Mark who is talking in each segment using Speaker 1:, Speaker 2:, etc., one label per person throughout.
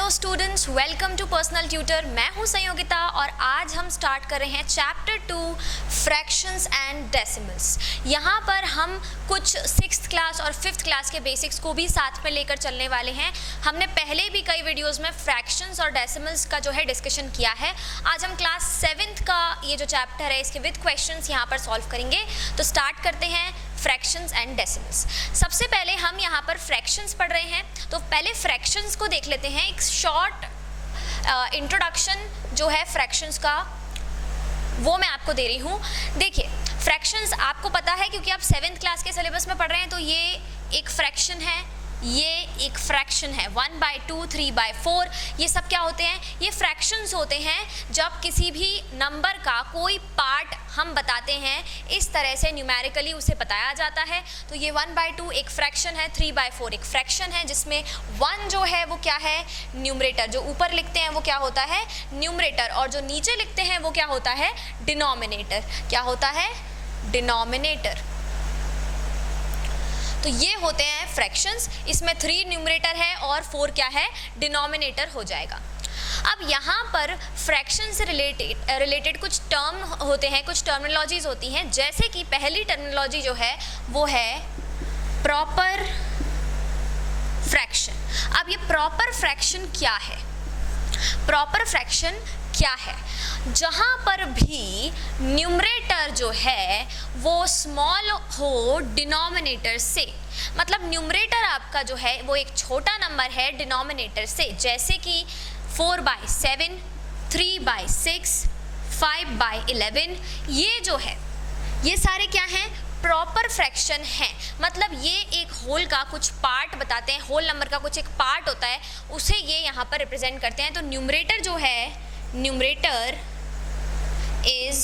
Speaker 1: Hello students, welcome to Personal Tutor. मैं हूं संयोगिता और आज हम स्टार्ट कर रहे हैं चैप्टर 2 फ्रैक्शंस एंड डेसिमल्स। यहाँ पर हम कुछ 6th क्लास और 5th क्लास के बेसिक्स को भी साथ में लेकर चलने वाले हैं। हमने पहले भी कई वीडियोस में फ्रैक्शंस और डेसिमल्स का जो है डिस्कशन किया है। आज हम क्लास 7th का ये जो चैप्टर है इसके विद क्वेश्चंस यहाँ पर सॉल्व करेंगे। तो स्टार्ट करते हैं फ्रैक्शंस एंड डेसिमल्स। सबसे पहले हम यहाँ पर फ्रैक्शंस पढ़ रहे हैं, तो पहले फ्रैक्शंस को देख लेते हैं। एक शॉर्ट इंट्रोडक्शन जो है फ्रैक्शंस का वो मैं आपको दे रही हूँ। देखिए, फ्रैक्शंस आपको पता है क्योंकि आप 7th क्लास के सिलेबस में पढ़ रहे हैं। तो ये एक फ्रैक्शन है, ये एक फ्रैक्शन है। 1/2, 3/4 ये सब क्या होते हैं? ये फ्रैक्शंस होते हैं जब किसी भी नंबर का कोई पार्ट हम बताते हैं, इस तरह से न्यूमेरिकली उसे बताया जाता है। तो ये 1/2 एक फ्रैक्शन है, 3/4 एक फ्रैक्शन है जिसमें 1 जो है वो क्या है? न्यूमरेटर। जो ऊपर लिखते हैं वो क्या होता है? न्यूमरेटर। और जो नीचे लिखते हैं वो क्या होता है? डिनोमिनेटर। क्या होता है? डिनोमिनेटर। तो ये होते हैं फ्रैक्शंस। इसमें 3 न्यूमरेटर है और 4 क्या है? डिनोमिनेटर हो जाएगा। अब यहाँ पर फ्रैक्शन से रिलेटेड कुछ टर्म होते हैं, कुछ टर्मिनोलॉजीज होती हैं। जैसे कि पहली टर्मिनोलॉजी जो है वो है प्रॉपर फ्रैक्शन। अब ये प्रॉपर फ्रैक्शन क्या है? प्रॉपर फ्रैक्शन क्या है? जहाँ पर भी न्यूमरेटर जो है वो स्मॉल हो डिनोमिनेटर से, मतलब न्यूमरेटर आपका जो है वो एक छोटा नंबर है डिनोमिनेटर से। जैसे कि 4/7, 3/6, 5/11 ये जो है ये सारे क्या हैं? प्रॉपर फ्रैक्शन है। मतलब ये एक होल का कुछ पार्ट बताते हैं, होल नंबर का कुछ एक पार्ट होता है, उसे ये यहाँ पर रिप्रेजेंट करते हैं। तो न्यूमरेटर जो है, numerator is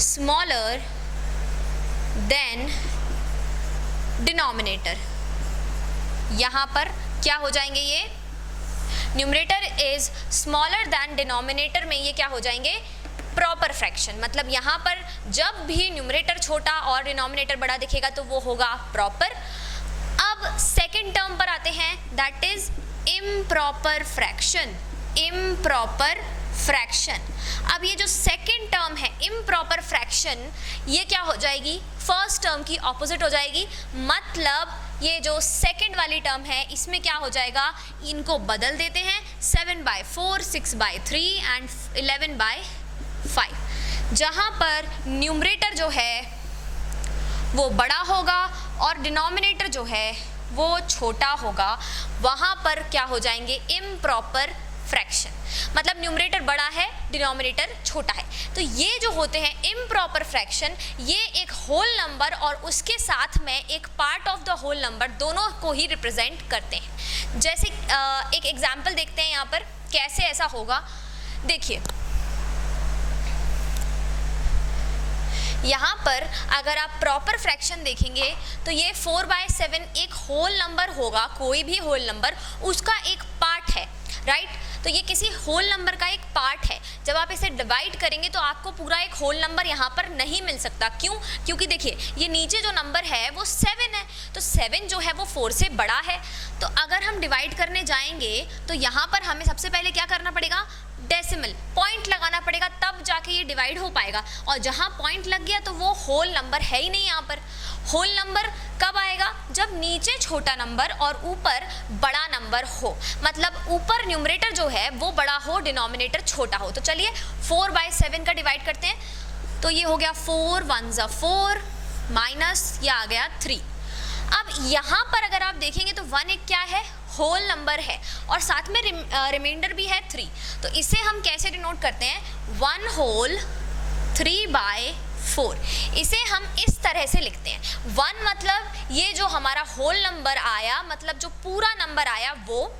Speaker 1: smaller than denominator. यहाँ पर क्या हो जाएंगे? ये numerator is smaller than denominator में ये क्या हो जाएंगे? Proper fraction. मतलब यहाँ पर जब भी न्यूमरेटर छोटा और डिनोमिनेटर बड़ा दिखेगा तो वो होगा प्रॉपर। अब सेकंड टर्म पर आते हैं, that is improper fraction. Improper fraction. अब ये जो सेकंड टर्म है इम्प्रॉपर फ्रैक्शन, ये क्या हो जाएगी? फर्स्ट टर्म की ऑपोजिट हो जाएगी। मतलब ये जो सेकंड वाली टर्म है इसमें क्या हो जाएगा? इनको बदल देते हैं। 7/4, 6/3 एंड 11/5। जहाँ पर न्यूमरेटर जो है वो बड़ा होगा और डिनोमिनेटर जो है वो छोटा होगा, वहाँ पर क्या हो जाएंगे? Improper fraction. मतलब न्यूमरेटर बड़ा है, डिनोमिनेटर छोटा है। तो ये जो होते हैं इम्प्रॉपर फ्रैक्शन, ये एक होल नंबर और उसके साथ में एक part of the whole number दोनों को ही रिप्रेजेंट करते हैं। जैसे एक एग्जाम्पल देखते हैं यहाँ पर कैसे ऐसा होगा। देखिए, यहाँ पर अगर आप प्रॉपर फ्रैक्शन देखेंगे तो ये 4/7 एक होल नंबर होगा, कोई भी होल नंबर उसका एक पार्ट है, राइट? तो ये किसी होल नंबर का एक पार्ट है। जब आप इसे डिवाइड करेंगे तो आपको पूरा एक होल नंबर यहाँ पर नहीं मिल सकता। क्यों? क्योंकि देखिए ये नीचे जो नंबर है वो 7 है, तो 7 जो है वो 4 से बड़ा है। तो अगर हम डिवाइड करने जाएंगे तो यहाँ पर हमें सबसे पहले क्या करना पड़ेगा? डेसिमल पॉइंट लगाना पड़ेगा, तब जाके ये डिवाइड हो पाएगा। और जहाँ पॉइंट लग गया तो वो होल नंबर है ही नहीं। यहाँ पर होल नंबर कब आएगा? जब नीचे छोटा नंबर और ऊपर बड़ा नंबर हो। मतलब ऊपर न्यूमरेटर जो है वो बड़ा हो, डिनोमिनेटर छोटा हो। तो चलिए 4/7 का डिवाइड करते हैं। तो ये हो गया 4 1 4 माइनस ये आ गया 3। अब यहाँ पर अगर आप देखेंगे तो 1 एक क्या है? होल नंबर है और साथ में रिमाइंडर भी है 3। तो इसे हम कैसे डिनोट करते हैं? 1 होल 3/4। इसे हम इस तरह से लिखते हैं। 1 मतलब ये जो हमारा होल नंबर आया, मतलब जो पूरा नंबर आया वो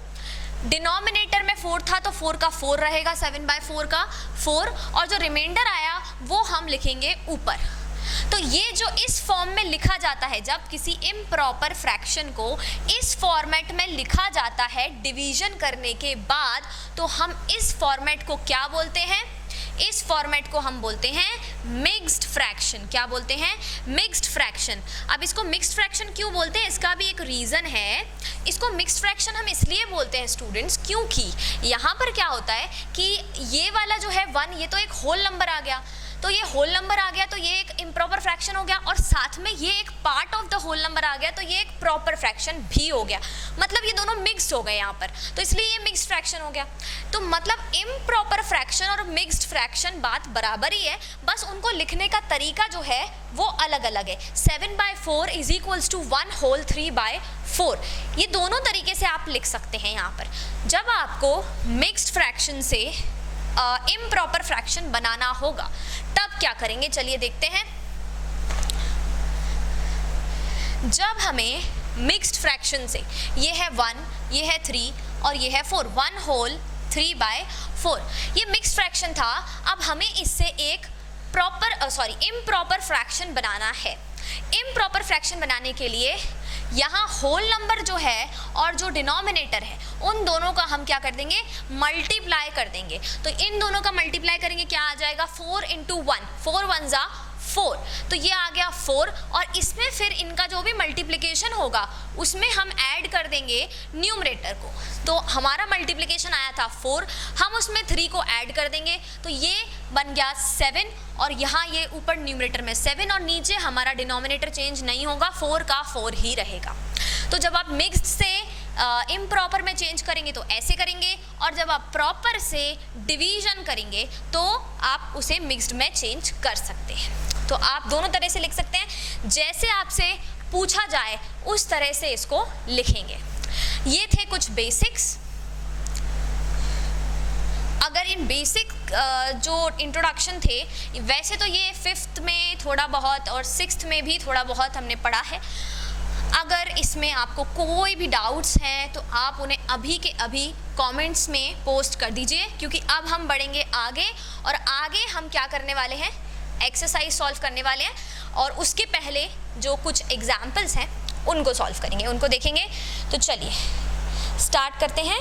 Speaker 1: डिनोमिनेटर में 4 था तो 4 का 4 रहेगा, 7/4 का 4। और जो रिमाइंडर आया वो हम लिखेंगे ऊपर। तो ये जो इस फॉर्म में लिखा जाता है, जब किसी इम्प्रॉपर फ्रैक्शन को इस फॉर्मेट में लिखा जाता है डिवीजन करने के बाद, तो हम इस फॉर्मेट को क्या बोलते हैं? इस फॉर्मेट को हम बोलते हैं मिक्स्ड फ्रैक्शन। क्या बोलते हैं? Mixed fraction. अब इसको मिक्स्ड फ्रैक्शन क्यों बोलते हैं? इसका भी एक रीज़न है। इसको मिक्स्ड फ्रैक्शन हम इसलिए बोलते हैं स्टूडेंट्स, क्योंकि यहाँ पर क्या होता है कि ये वाला जो है 1, ये तो एक होल नंबर आ गया, तो ये होल नंबर आ गया तो ये एक इम्प्रॉपर फ्रैक्शन हो गया, और साथ में ये एक part of the whole number आ गया तो ये एक प्रॉपर फ्रैक्शन भी हो गया, मतलब ये दोनों मिक्स्ड हो गए यहाँ पर, तो इसलिए ये मिक्स्ड फ्रैक्शन हो गया। तो मतलब इम्प्रॉपर फ्रैक्शन और मिक्स्ड फ्रैक्शन बात बराबर ही है, बस उनको लिखने का तरीका जो है वो अलग अलग है। 7/4 इज इक्वल्स टू 1 होल 3/4, ये दोनों तरीके से आप लिख सकते हैं यहाँ पर। जब आपको मिक्स्ड फ्रैक्शन से इम्प्रॉपर फ्रैक्शन बनाना होगा तब क्या करेंगे, चलिए देखते हैं। जब हमें मिक्स्ड फ्रैक्शन से, ये है 1, ये है 3 और ये है 4, 1 होल 3/4, ये मिक्स्ड फ्रैक्शन था। अब हमें इससे एक इम्प्रॉपर फ्रैक्शन बनाना है। इम्प्रॉपर फ्रैक्शन बनाने के लिए यहाँ होल नंबर जो है और जो डिनोमिनेटर है उन दोनों का हम क्या कर देंगे, मल्टीप्लाई कर देंगे। तो इन दोनों का मल्टीप्लाई करेंगे, क्या आ जाएगा, 4 × 1, 4 1 ज़ा 4, तो ये आ गया 4, और इसमें फिर इनका जो भी मल्टीप्लिकेशन होगा उसमें हम ऐड कर देंगे न्यूमरेटर को। तो हमारा मल्टीप्लिकेशन आया था 4, हम उसमें 3 को ऐड कर देंगे तो ये बन गया 7, और यहाँ ये ऊपर न्यूमरेटर में 7 और नीचे हमारा डिनोमिनेटर चेंज नहीं होगा, 4 का 4 ही रहेगा। तो जब आप मिक्स्ड से इम्प्रॉपर में चेंज करेंगे तो ऐसे करेंगे, और जब आप प्रॉपर से डिवीजन करेंगे तो आप उसे मिक्स्ड में चेंज कर सकते हैं। तो आप दोनों तरह से लिख सकते हैं, जैसे आपसे पूछा जाए उस तरह से इसको लिखेंगे। ये थे कुछ बेसिक्स। अगर इन बेसिक जो इंट्रोडक्शन थे, वैसे तो ये 5th में थोड़ा बहुत और 6th में भी थोड़ा बहुत हमने पढ़ा है। अगर इसमें आपको कोई भी डाउट्स हैं तो आप उन्हें अभी के अभी कमेंट्स में पोस्ट कर दीजिए, क्योंकि अब हम बढ़ेंगे आगे, और आगे हम क्या करने वाले हैं, एक्सरसाइज सॉल्व करने वाले हैं, और उसके पहले जो कुछ एग्जाम्पल्स हैं उनको सॉल्व करेंगे, उनको देखेंगे। तो चलिए स्टार्ट करते हैं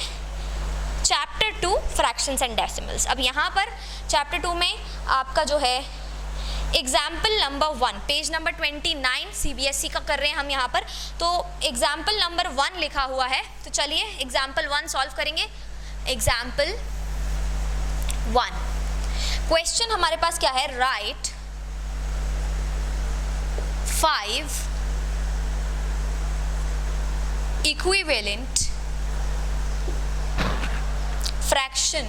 Speaker 1: चैप्टर 2 फ्रैक्शंस एंड डेसिमल्स। अब यहाँ पर चैप्टर 2 में आपका जो है example number 1, page number 29 CBSE का कर रहे हैं हम यहाँ पर, तो एग्जाम्पल नंबर 1 लिखा हुआ है। तो चलिए एग्जाम्पल 1 सॉल्व करेंगे। एग्जाम्पल 1, क्वेश्चन हमारे पास क्या है, राइट 5 इक्विवेलेंट फ्रैक्शन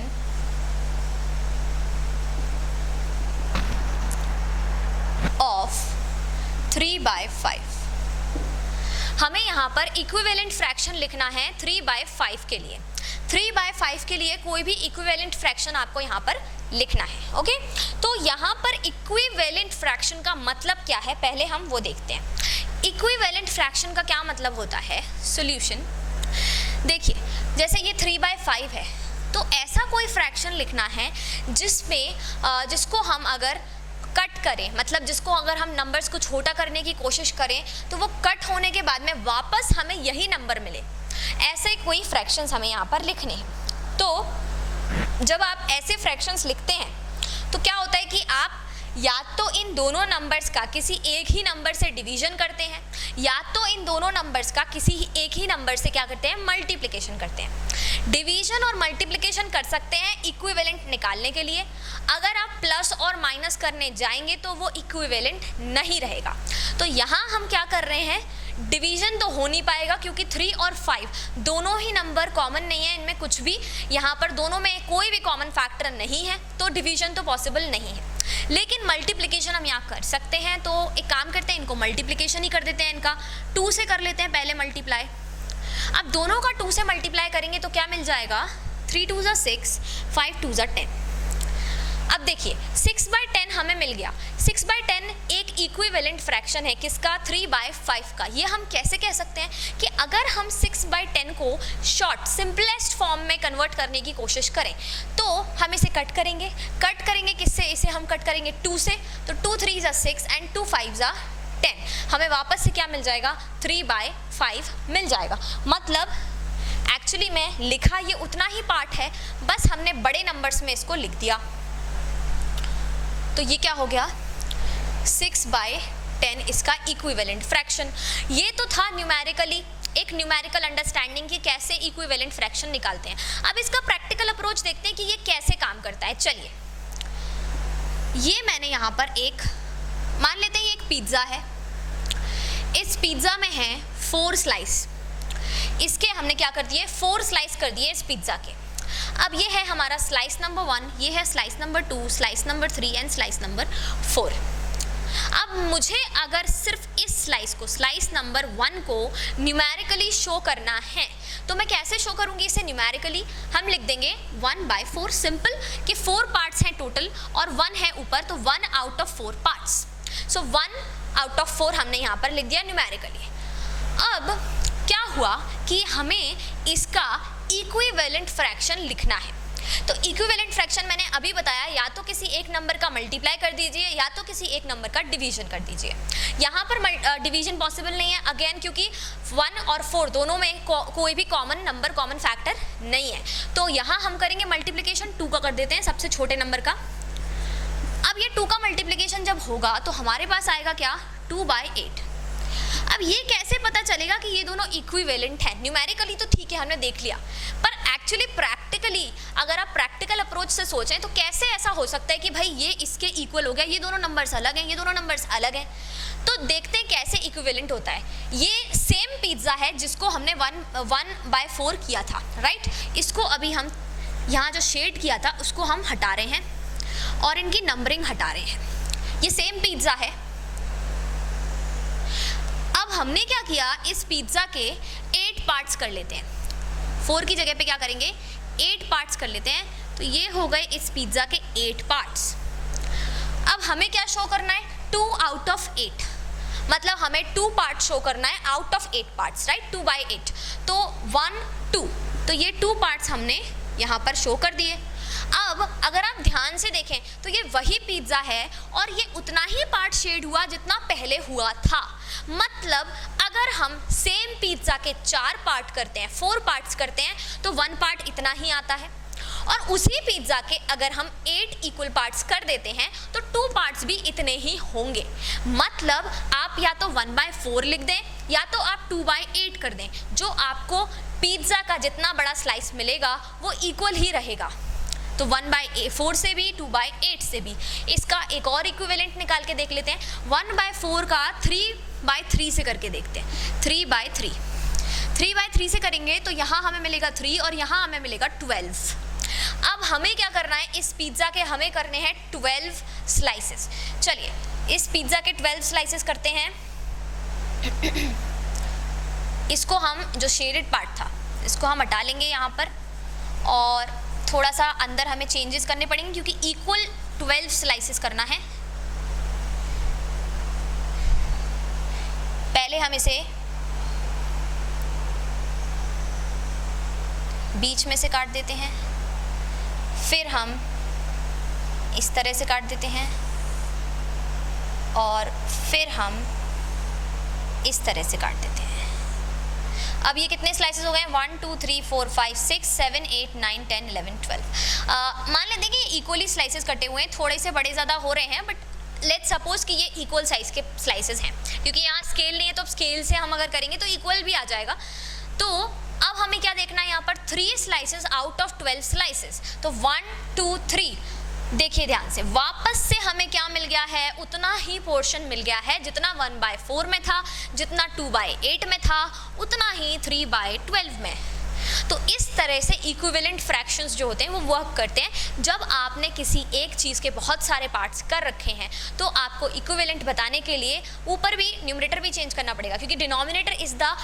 Speaker 1: ऑफ 3/5। हमें यहाँ पर इक्विवेलेंट फ्रैक्शन लिखना है 3/5 के लिए। 3/5 के लिए कोई भी इक्विवेलेंट फ्रैक्शन आपको यहाँ पर लिखना है। ओके, तो यहाँ पर इक्विवेलेंट फ्रैक्शन का मतलब क्या है, पहले हम वो देखते हैं। इक्विवेलेंट फ्रैक्शन का क्या मतलब होता है, सॉल्यूशन। देखिए, जैसे ये 3/5 है, तो ऐसा कोई फ्रैक्शन लिखना है जिसको हम अगर कट करें, मतलब जिसको अगर हम नंबर्स को छोटा करने की कोशिश करें तो वो कट होने के बाद में वापस हमें यही नंबर मिले, ऐसे कोई फ्रैक्शंस हमें यहाँ पर लिखने हैं। तो जब आप ऐसे फ्रैक्शंस लिखते हैं तो क्या होता है कि आप या तो इन दोनों नंबर्स का किसी एक ही नंबर से डिवीजन करते हैं, या तो इन दोनों नंबर्स का किसी एक ही नंबर से क्या करते हैं, मल्टीप्लिकेशन करते हैं। डिवीजन और मल्टीप्लिकेशन कर सकते हैं इक्विवेलेंट निकालने के लिए। अगर आप प्लस और माइनस करने जाएंगे तो वो इक्विवेलेंट नहीं रहेगा। तो यहाँ हम क्या कर रहे हैं, डिवीजन तो हो नहीं पाएगा क्योंकि 3 और 5 दोनों ही नंबर कॉमन नहीं है, इनमें कुछ भी यहाँ पर दोनों में कोई भी कॉमन फैक्टर नहीं है, तो डिवीजन तो पॉसिबल नहीं है। लेकिन मल्टीप्लिकेशन हम यहाँ कर सकते हैं। तो एक काम करते हैं, इनको मल्टीप्लिकेशन ही कर देते हैं, इनका 2 से कर लेते हैं पहले मल्टीप्लाई। अब दोनों का 2 से मल्टीप्लाई करेंगे तो क्या मिल जाएगा, 3 2 ज़ा 6, 5 2 ज़ा 10। अब देखिए 6/10 हमें मिल गया। 6/10 एक इक्विवेलेंट फ्रैक्शन है किसका, 3/5 का। ये हम कैसे कह सकते हैं कि अगर हम 6/10 को शॉर्ट सिंपलेस्ट फॉर्म में कन्वर्ट करने की कोशिश करें तो हम इसे कट करेंगे। कट करेंगे किससे, इसे हम कट करेंगे 2 से। तो 2 3 ज़ा 6 एंड 2 5 ज़ा 10। हमें वापस से क्या मिल जाएगा, 3/5 मिल जाएगा। मतलब एक्चुअली में लिखा ये उतना ही पार्ट है, बस हमने बड़े नंबर्स में इसको लिख दिया। तो ये क्या हो गया, 6/10 इसका इक्विवेलेंट फ्रैक्शन। ये तो था न्यूमेरिकली एक न्यूमेरिकल अंडरस्टैंडिंग की कैसे इक्विवेलेंट फ्रैक्शन निकालते हैं। अब इसका प्रैक्टिकल अप्रोच देखते हैं कि ये कैसे काम करता है। चलिए, ये मैंने यहाँ पर एक मान लेते हैं, ये एक पिज्ज़ा है। इस पिज्ज़ा में है 4 स्लाइस, इसके हमने क्या कर दिए, 4 स्लाइस कर दिए इस पिज्ज़ा के। अब ये है हमारा स्लाइस नंबर 1, ये है slice number 2, slice number 3 and slice number 4। अब मुझे अगर सिर्फ इस स्लाइस को, स्लाइस नंबर 1 को न्यूमेरिकली शो करना है तो मैं कैसे शो करूंगी इसे न्यूमेरिकली? हम लिख देंगे 1/4, सिंपल, कि 4 पार्ट्स हैं टोटल और 1 है ऊपर, तो 1 out of 4 parts. So 1 out of 4 हमने यहाँ पर लिख दिया न्यूमेरिकली। अब क्या हुआ कि हमें इसका इक्विवेलेंट फ्रैक्शन लिखना है। तो इक्विवेलेंट फ्रैक्शन मैंने अभी बताया, या तो किसी एक नंबर का मल्टीप्लाई कर दीजिए या तो किसी एक नंबर का डिवीजन कर दीजिए। यहाँ पर डिवीजन पॉसिबल नहीं है अगेन, क्योंकि 1 और 4 दोनों में कोई भी कॉमन नंबर, कॉमन फैक्टर नहीं है। तो यहाँ हम करेंगे मल्टीप्लिकेशन 2 का कर देते हैं, सबसे छोटे नंबर का। अब ये 2 का मल्टीप्लिकेशन जब होगा तो हमारे पास आएगा क्या, 2/8। अब ये कैसे पता चलेगा कि ये दोनों इक्विवेलेंट हैं? न्यूमेरिकली तो ठीक है, हमने देख लिया, पर एक्चुअली प्रैक्टिकली अगर आप प्रैक्टिकल अप्रोच से सोचें तो कैसे ऐसा हो सकता है कि भाई ये इसके इक्वल हो गया, ये दोनों नंबर्स अलग हैं, ये दोनों नंबर्स अलग हैं। तो देखते हैं कैसे इक्विवेलेंट होता है। ये सेम पिज्ज़ा है जिसको हमने 1/4 किया था, राइट? इसको अभी हम यहाँ जो शेड किया था उसको हम हटा रहे हैं और इनकी नंबरिंग हटा रहे हैं। ये सेम पिज्ज़ा है। अब हमने क्या किया, इस पिज्ज़ा के 8 पार्ट्स कर लेते हैं। 4 की जगह पे क्या करेंगे, 8 पार्ट्स कर लेते हैं। तो ये हो गए इस पिज्ज़ा के 8 पार्ट्स। अब हमें क्या शो करना है, 2 आउट ऑफ 8, मतलब हमें 2 पार्ट शो करना है आउट ऑफ 8 पार्ट्स, राइट? 2/8, तो 1 2, तो ये 2 पार्ट्स हमने यहाँ पर शो कर दिए। अब अगर आप ध्यान से देखें तो ये वही पिज्ज़ा है और ये उतना ही पार्ट शेड हुआ जितना पहले हुआ था। मतलब अगर हम सेम पिज्ज़ा के 4 पार्ट करते हैं, 4 पार्ट्स करते हैं, तो 1 पार्ट इतना ही आता है। और उसी पिज्ज़ा के अगर हम 8 इक्वल पार्ट्स कर देते हैं तो 2 पार्ट्स भी इतने ही होंगे। मतलब आप या तो 1/4 लिख दें या तो आप 2/8 कर दें, जो आपको पिज्ज़ा का जितना बड़ा स्लाइस मिलेगा वो इक्वल ही रहेगा। तो 1/4 से भी, 2/8 से भी। इसका एक और इक्विवेलेंट निकाल के देख लेते हैं। 1/4 का 3/3 से करके देखते हैं। 3/3, 3/3 से करेंगे तो यहाँ हमें मिलेगा 3 और यहाँ हमें मिलेगा 12। अब हमें क्या करना है, इस पिज्ज़ा के हमें करने हैं 12 स्लाइसेस। चलिए, इस पिज्ज़ा के 12 स्लाइसेस करते हैं। इसको हम, जो शेडेड पार्ट था, इसको हम हटा लेंगे यहाँ पर और थोड़ा सा अंदर हमें चेंजेस करने पड़ेंगे क्योंकि इक्वल 12 स्लाइसेस करना है। पहले हम इसे बीच में से काट देते हैं, फिर हम इस तरह से काट देते हैं और फिर हम इस तरह से काट देते हैं। अब ये कितने स्लाइसेस हो गए? 1 2 3 4 5 6 7 8 9 10 11 12। मान लेते हैं कि ये इक्वली स्लाइसेस कटे हुए हैं, थोड़े से बड़े ज़्यादा हो रहे हैं, बट लेट्स सपोज कि ये इक्वल साइज के स्लाइसेस हैं, क्योंकि यहाँ स्केल नहीं है तो अब स्केल से हम अगर करेंगे तो इक्वल भी आ जाएगा। तो अब हमें क्या देखना है, यहाँ पर 3 स्लाइसेस आउट ऑफ 12 स्लाइसेस। तो 1 2 3, देखिए ध्यान से, वापस से हमें क्या मिल गया है, उतना ही पोर्शन मिल गया है जितना 1/4 में था, जितना 2/8 में था, उतना ही 3/12 में। तो इस तरह से इक्विवेलेंट फ्रैक्शंस जो होते हैं वो वर्क करते हैं। जब आपने किसी एक चीज़ के बहुत सारे पार्ट्स कर रखे हैं तो आपको इक्विवेलेंट बताने के लिए ऊपर भी न्यूमरेटर भी चेंज करना पड़ेगा, क्योंकि denominator is the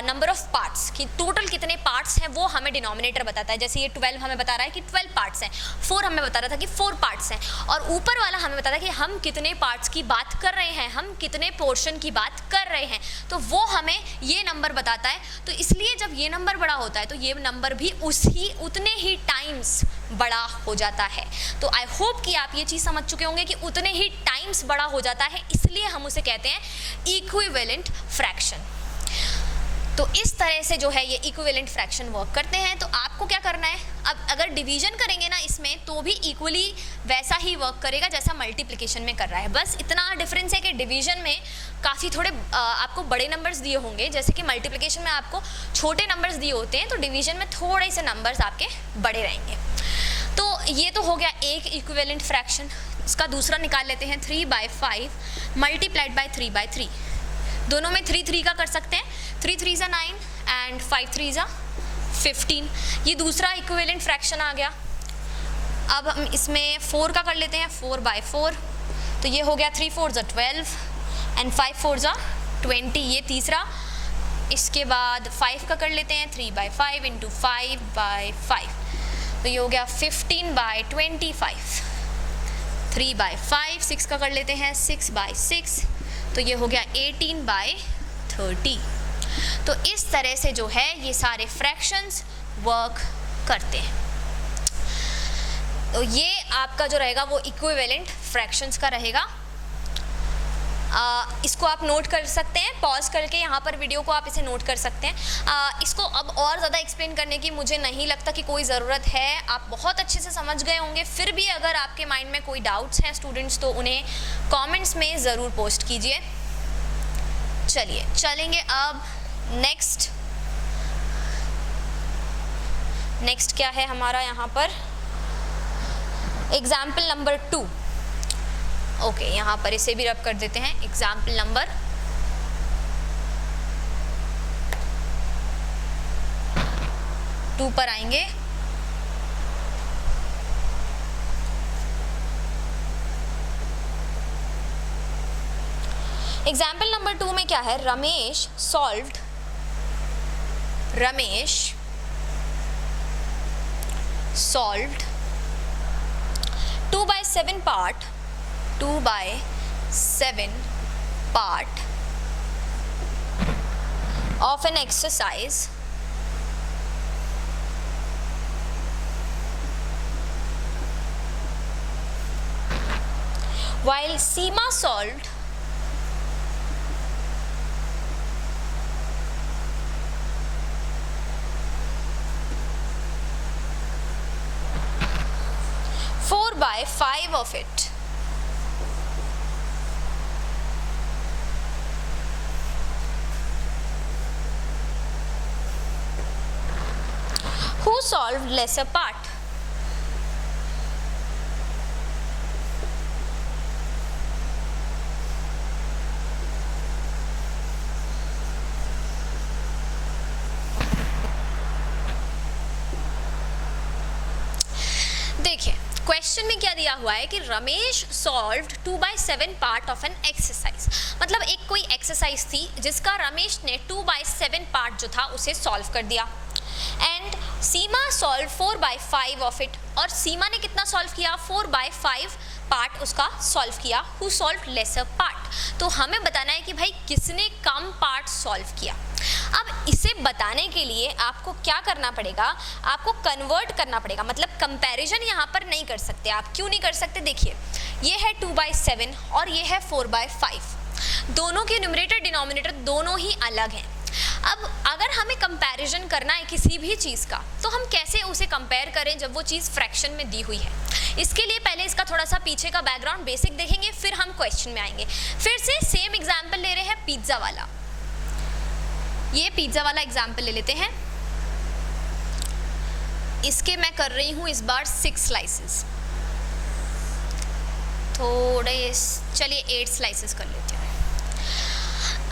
Speaker 1: number of parts, कि टोटल कितने पार्ट्स हैं वो हमें डिनोमिनेटर बताता है। जैसे ये 12 हमें बता रहा है कि 12 पार्ट्स हैं, 4 हमें बता रहा था कि 4 पार्ट्स हैं, और ऊपर वाला हमें बताता है कि हम कितने पार्ट्स की बात कर रहे हैं, हम कितने पोर्शन की बात कर रहे हैं, तो वो हमें ये नंबर बताता है। तो इसलिए जब ये नंबर बड़ा होता है तो ये नंबर भी उतने ही टाइम्स बड़ा हो जाता है। तो आई होप कि आप ये चीज़ समझ चुके होंगे कि उतने ही टाइम्स बड़ा हो जाता है, इसलिए हम उसे कहते हैं इक्विवेलेंट फ्रैक्शन। तो इस तरह से जो है ये इक्विवेलेंट फ्रैक्शन वर्क करते हैं। तो आपको क्या करना है, अब अगर डिवीजन करेंगे ना इसमें तो भी इक्वली वैसा ही वर्क करेगा जैसा मल्टीप्लिकेशन में कर रहा है। बस इतना डिफरेंस है कि डिवीजन में काफ़ी थोड़े आपको बड़े नंबर्स दिए होंगे, जैसे कि मल्टीप्लिकेशन में आपको छोटे नंबर्स दिए होते हैं, तो डिवीजन में थोड़े से नंबर्स आपके बड़े रहेंगे। तो ये तो हो गया एक इक्विवेलेंट फ्रैक्शन। इसका दूसरा निकाल लेते हैं 3/5 मल्टीप्लाइड बाय 3/3। दोनों में 3 का कर सकते हैं, 3 3 = 9 एंड 5 3 = 15। ये दूसरा इक्विवेलेंट फ्रैक्शन आ गया। अब हम इसमें 4 का कर लेते हैं, 4/4। तो ये हो गया 3 4 = 12 एंड 5 4 = 20, ये तीसरा। इसके बाद 5 का कर लेते हैं, 3/5 इंटू 5/5, तो ये हो गया 15/25। 3/5, 6 का कर लेते हैं, 6/6, तो ये हो गया 18/30। तो इस तरह से जो है ये सारे फ्रैक्शंस वर्क करते हैं। तो ये आपका जो रहेगा वो इक्विवेलेंट फ्रैक्शंस का रहेगा। इसको आप नोट कर सकते हैं, पॉज करके यहाँ पर वीडियो को आप इसे नोट कर सकते हैं। इसको अब और ज़्यादा एक्सप्लेन करने की मुझे नहीं लगता कि कोई ज़रूरत है, आप बहुत अच्छे से समझ गए होंगे। फिर भी अगर आपके माइंड में कोई डाउट्स हैं स्टूडेंट्स, तो उन्हें कमेंट्स में ज़रूर पोस्ट कीजिए। चलिए चलेंगे अब नेक्स्ट क्या है हमारा यहाँ पर, एग्जाम्पल नंबर 2। ओके, यहाँ पर इसे भी रब कर देते हैं। एग्जाम्पल नंबर 2 पर आएंगे। एग्जाम्पल नंबर 2 में क्या है, Ramesh solved 2/7 part of an exercise while Seema solved 4/5 of it. Who solved lesser part? देखिए क्वेश्चन में क्या दिया हुआ है कि Ramesh solved 2/7 part of an exercise. मतलब एक कोई एक्सरसाइज थी जिसका रमेश ने 2/7 पार्ट जो था उसे सॉल्व कर दिया। And Seema solve 4/5 of it. और सीमा ने कितना सॉल्व किया, 4/5 पार्ट उसका सॉल्व किया। Who solve lesser part. तो हमें बताना है कि भाई किसने कम पार्ट सॉल्व किया। अब इसे बताने के लिए आपको क्या करना पड़ेगा, आपको कन्वर्ट करना पड़ेगा। मतलब कंपैरिजन यहाँ पर नहीं कर सकते आप। क्यों नहीं कर सकते, देखिए ये है 2/7 और ये है 4/5। दोनों के न्यूमरेटर डिनोमिनेटर दोनों ही अलग हैं। अब अगर हमें कंपैरिजन करना है किसी भी चीज़ का, तो हम कैसे उसे कंपेयर करें जब वो चीज़ फ्रैक्शन में दी हुई है। इसके लिए पहले इसका थोड़ा सा पीछे का बैकग्राउंड बेसिक देखेंगे, फिर हम क्वेश्चन में आएंगे। फिर से सेम एग्जाम्पल ले रहे हैं पिज्ज़ा वाला। ये पिज्ज़ा वाला एग्जाम्पल ले लेते हैं। इसके मैं कर रही हूँ इस बार 6 स्लाइसेस, थोड़े चलिए 8 स्लाइसेस कर लेते हैं।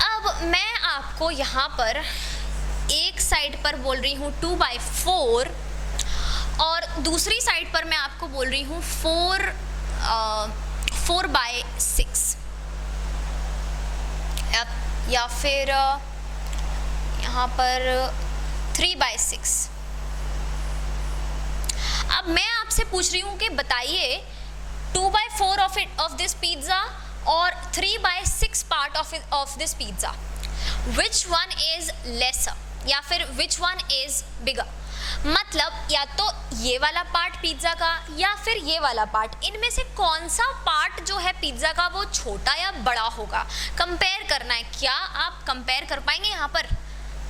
Speaker 1: अब मैं आपको यहाँ पर एक साइड पर बोल रही हूँ 2/4 और दूसरी साइड पर मैं आपको बोल रही हूँ 4/6 या फिर यहाँ पर 3/6। अब मैं आपसे पूछ रही हूँ कि बताइए 2/4 ऑफ दिस पिज्ज़ा और 3/6 part of this pizza, which one is lesser या फिर विच वन इज बिगर। मतलब या तो ये वाला पार्ट पिज्ज़ा का या फिर ये वाला पार्ट, इनमें से कौन सा पार्ट जो है पिज्ज़ा का वो छोटा या बड़ा होगा, कंपेयर करना है। क्या आप कंपेयर कर पाएंगे यहाँ पर?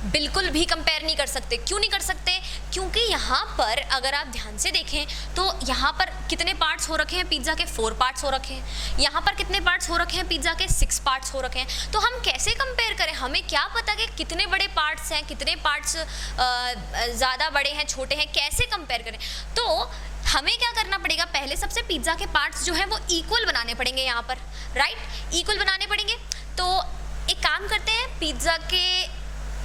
Speaker 1: बिल्कुल भी कंपेयर नहीं कर सकते। क्यों नहीं कर सकते? क्योंकि यहाँ पर अगर आप ध्यान से देखें तो यहाँ पर कितने पार्ट्स हो रखे हैं पिज़्ज़ा के? 4 पार्ट्स हो रखे हैं। यहाँ पर कितने पार्ट्स हो रखे हैं पिज़्ज़ा के? 6 पार्ट्स हो रखे हैं। तो हम कैसे कंपेयर करें? हमें क्या पता कि कितने बड़े पार्ट्स हैं, कितने पार्ट्स ज़्यादा बड़े हैं, छोटे हैं, कैसे कंपेयर करें? तो हमें क्या करना पड़ेगा? पहले सबसे पिज़्ज़ा के पार्ट्स जो हैं वो इक्वल बनाने पड़ेंगे यहाँ पर, राइट? इक्वल बनाने पड़ेंगे। तो एक काम करते हैं, पिज़्ज़ा के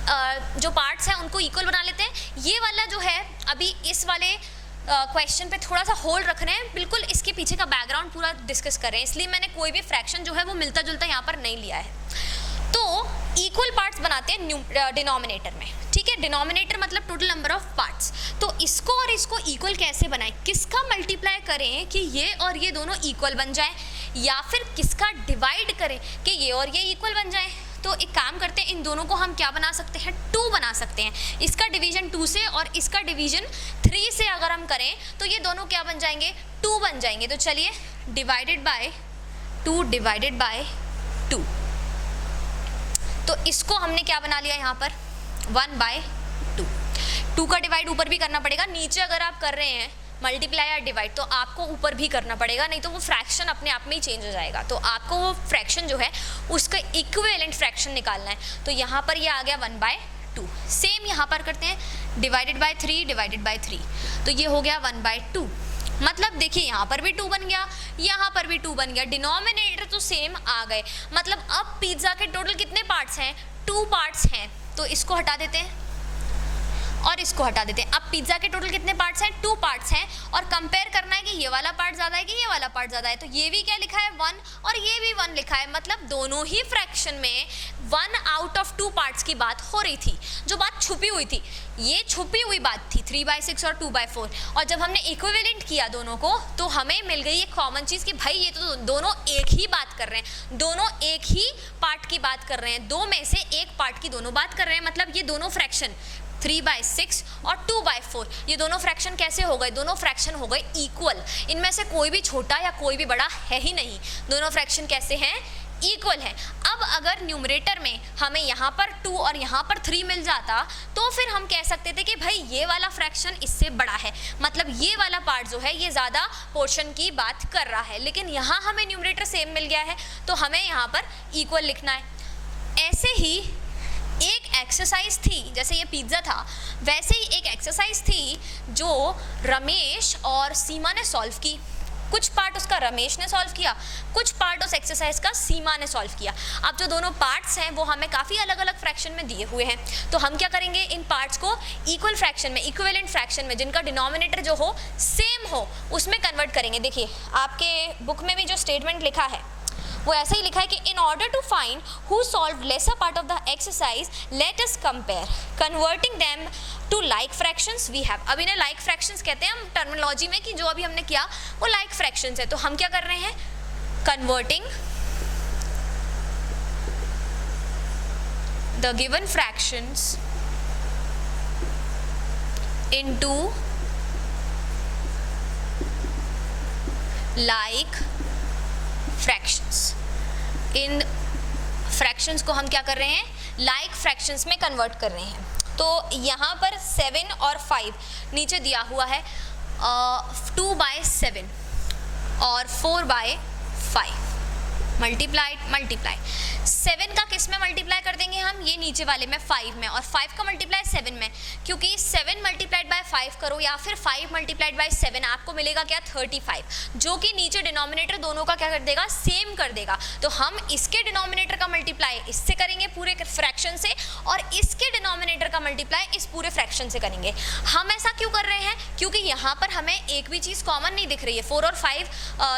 Speaker 1: जो पार्ट्स हैं उनको इक्वल बना लेते हैं। ये वाला जो है अभी इस वाले क्वेश्चन पे थोड़ा सा होल्ड रख रहे हैं, बिल्कुल इसके पीछे का बैकग्राउंड पूरा डिस्कस कर रहे हैं, इसलिए मैंने कोई भी फ्रैक्शन जो है वो मिलता जुलता यहाँ पर नहीं लिया है। तो इक्वल पार्ट्स बनाते हैं डिनोमिनेटर में, ठीक है? डिनोमिनेटर मतलब टोटल नंबर ऑफ पार्ट्स। तो इसको और इसको इक्वल कैसे बनाएं? किसका मल्टीप्लाई करें कि ये और ये दोनों इक्वल बन जाएं, या फिर किसका डिवाइड करें कि ये और ये इक्वल बन जाएं? तो एक काम करते हैं, इन दोनों को हम क्या बना सकते हैं? 2 बना सकते हैं। इसका डिवीजन 2 से और इसका डिवीजन 3 से अगर हम करें तो ये दोनों क्या बन जाएंगे? 2 बन जाएंगे। तो चलिए, डिवाइडेड बाय 2 डिवाइडेड बाय 2, तो इसको हमने क्या बना लिया यहाँ पर? 1/2। 2 का डिवाइड ऊपर भी करना पड़ेगा। नीचे अगर आप कर रहे हैं मल्टीप्लाई या डिवाइड तो आपको ऊपर भी करना पड़ेगा, नहीं तो वो फ्रैक्शन अपने आप में ही चेंज हो जाएगा। तो आपको वो फ्रैक्शन जो है उसका इक्विवेलेंट फ्रैक्शन निकालना है। तो यहाँ पर ये आ गया 1/2। सेम यहाँ पर करते हैं, डिवाइडेड बाय 3 डिवाइडेड बाय 3, तो ये हो गया 1/2। मतलब देखिए यहाँ पर भी 2 बन गया, यहाँ पर भी 2 बन गया, डिनोमिनेटर तो सेम आ गए। मतलब अब पिज़्ज़ा के टोटल कितने पार्ट्स हैं? 2 पार्ट्स हैं। तो इसको हटा देते हैं और इसको हटा देते हैं। अब पिज़्ज़ा के टोटल कितने पार्ट्स हैं? 2 पार्ट्स हैं। और कंपेयर करना है कि ये वाला पार्ट ज़्यादा है कि ये वाला पार्ट ज़्यादा है। तो ये भी क्या लिखा है? 1, और ये भी 1 लिखा है। मतलब दोनों ही फ्रैक्शन में 1 आउट ऑफ 2 पार्ट्स की बात हो रही थी। जो बात छुपी हुई थी, ये छुपी हुई बात थी 3/6 और 2/4। और जब हमने इक्विवेलेंट किया दोनों को तो हमें मिल गई एक कॉमन चीज़ कि भाई ये तो दोनों एक ही बात कर रहे हैं, दोनों एक ही पार्ट की बात कर रहे हैं, 2 में से एक पार्ट की दोनों बात कर रहे हैं। मतलब ये दोनों फ्रैक्शन 3/6 और 2/4, ये दोनों फ्रैक्शन कैसे हो गए? दोनों फ्रैक्शन हो गए इक्वल। इनमें से कोई भी छोटा या कोई भी बड़ा है ही नहीं। दोनों फ्रैक्शन कैसे हैं? इक्वल है। अब अगर न्यूमरेटर में हमें यहाँ पर 2 और यहाँ पर 3 मिल जाता तो फिर हम कह सकते थे कि भाई ये वाला फ्रैक्शन इससे बड़ा है, मतलब ये वाला पार्ट जो है ये ज़्यादा पोर्शन की बात कर रहा है। लेकिन यहाँ हमें न्यूमरेटर सेम मिल गया है तो हमें यहाँ पर इक्वल लिखना है। ऐसे ही एक एक्सरसाइज थी, जैसे ये पिज़्ज़ा था वैसे ही एक एक्सरसाइज थी जो रमेश और सीमा ने सॉल्व की। कुछ पार्ट उसका रमेश ने सॉल्व किया, कुछ पार्ट उस एक्सरसाइज का सीमा ने सॉल्व किया। अब जो दोनों पार्ट्स हैं वो हमें काफ़ी अलग अलग फ्रैक्शन में दिए हुए हैं, तो हम क्या करेंगे? इन पार्ट्स को इक्वल फ्रैक्शन में, इक्विवेलेंट फ्रैक्शन में, जिनका डिनोमिनेटर जो हो सेम हो, उसमें कन्वर्ट करेंगे। देखिए आपके बुक में भी जो स्टेटमेंट लिखा है वो ऐसे ही लिखा है कि in order to find who solve lesser part of the exercise let us compare converting them to like fractions we have. अब इन्हें लाइक फ्रैक्शंस कहते हैं हम टर्मिनोलॉजी में, कि जो अभी हमने किया वो लाइक फ्रैक्शंस है। तो हम क्या कर रहे हैं? Converting the given fractions into like fractions. In fractions को हम क्या कर रहे हैं? लाइक फ्रैक्शंस में कन्वर्ट कर रहे हैं। तो यहाँ पर 7 और 5 नीचे दिया हुआ है, 2/7 और 4/5 मल्टीप्लाई 7 का किस में मल्टीप्लाई कर देंगे हम? ये नीचे वाले में 5 में, और 5 का मल्टीप्लाई 7 में, क्योंकि 7 मल्टीप्लाइड बाय 5 करो या फिर 5 मल्टीप्लाइड बाय 7 आपको मिलेगा क्या? 35, जो कि नीचे डिनोमिनेटर दोनों का क्या कर देगा? सेम कर देगा। तो हम इसके डिनोमिनेटर का मल्टीप्लाई इससे करेंगे पूरे फ्रैक्शन से, और इसके डिनोमिनेटर का मल्टीप्लाई इस पूरे फ्रैक्शन से करेंगे। हम ऐसा क्यों कर रहे हैं? क्योंकि यहाँ पर हमें एक भी चीज़ कॉमन नहीं दिख रही है। 4 और 5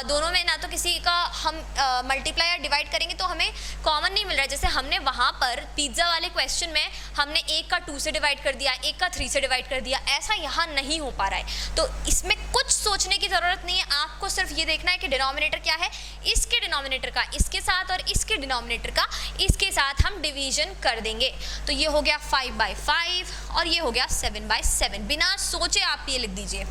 Speaker 1: दोनों में ना तो किसी का हम मल्टीप्लाई या डिवाइड करेंगे तो हमें कॉमन नहीं मिल रहा है। जैसे हमने वहाँ पर पिज़्ज़ा वाले क्वेश्चन में हमने एक का 2 से डिवाइड कर दिया, एक का 3 से डिवाइड कर दिया, ऐसा यहाँ नहीं हो पा रहा है। तो इसमें कुछ सोचने की ज़रूरत नहीं है, आपको सिर्फ ये देखना है कि डिनोमिनेटर क्या है, इसके डिनोमिनेटर का इसके साथ और इसके डिनोमिनेटर का इसके साथ हम डिवीजन कर देंगे। तो ये हो गया 5/5 और ये हो गया 7/7। बिना सोचे आप ये लिख दीजिए।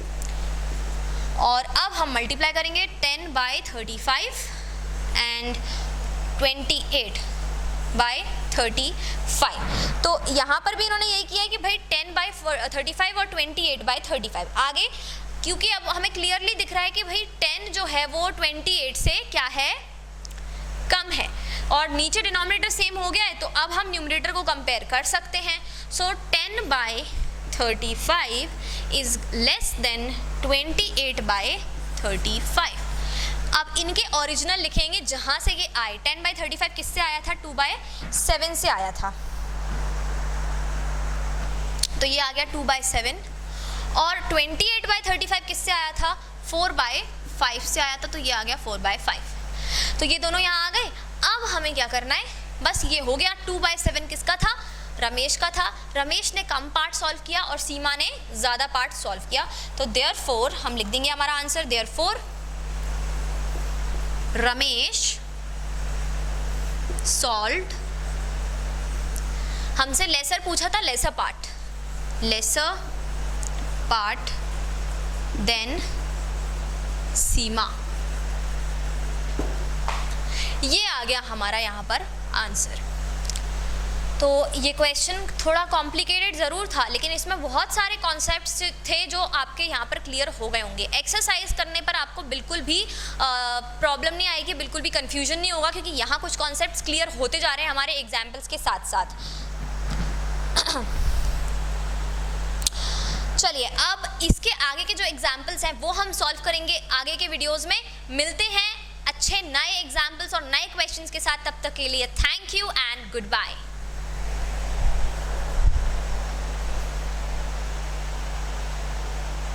Speaker 1: और अब हम मल्टीप्लाई करेंगे 10/35 एंड 28 10/35। तो यहाँ पर भी इन्होंने यही किया है कि भाई 10/35 और 28/35 आगे, क्योंकि अब हमें क्लियरली दिख रहा है कि भाई 10 जो है वो 28 से क्या है, कम है, और नीचे डिनोमिनेटर सेम हो गया है, तो अब हम न्यूमरेटर को कंपेयर कर सकते हैं। सो 10/35 इज लेस देन 28/35। अब इनके ओरिजिनल लिखेंगे जहां से ये आए। 10/35 किससे आया था, 2/7 से आया था, तो ये आ गया 2/7। और 28/35 किससे आया था, 4/5 से आया था, तो ये आ गया 4/5। तो ये दोनों यहाँ आ गए। अब हमें क्या करना है, बस ये हो गया। 2/7 किसका था, रमेश का था। रमेश ने कम पार्ट सॉल्व किया और सीमा ने ज़्यादा पार्ट सॉल्व किया, तो देयरफॉर हम लिख देंगे हमारा आंसर, देयरफॉर रमेश सॉल्व्ड, हमसे लेसर पूछा था, लेसर पार्ट देन सीमा। ये आ गया हमारा यहाँ पर आंसर। तो ये क्वेश्चन थोड़ा कॉम्प्लिकेटेड ज़रूर था, लेकिन इसमें बहुत सारे कॉन्सेप्ट्स थे जो आपके यहाँ पर क्लियर हो गए होंगे। एक्सरसाइज करने पर आपको बिल्कुल भी प्रॉब्लम नहीं आएगी, बिल्कुल भी कंफ्यूजन नहीं होगा, क्योंकि यहाँ कुछ कॉन्सेप्ट्स क्लियर होते जा रहे हैं हमारे एग्जाम्पल्स के साथ साथ। चलिए, अब इसके आगे के जो एग्जाम्पल्स हैं वो हम सॉल्व करेंगे आगे के वीडियोज़ में। मिलते हैं अच्छे नए एग्जाम्पल्स और नए क्वेश्चंस के साथ, तब तक के लिए thank you and good bye.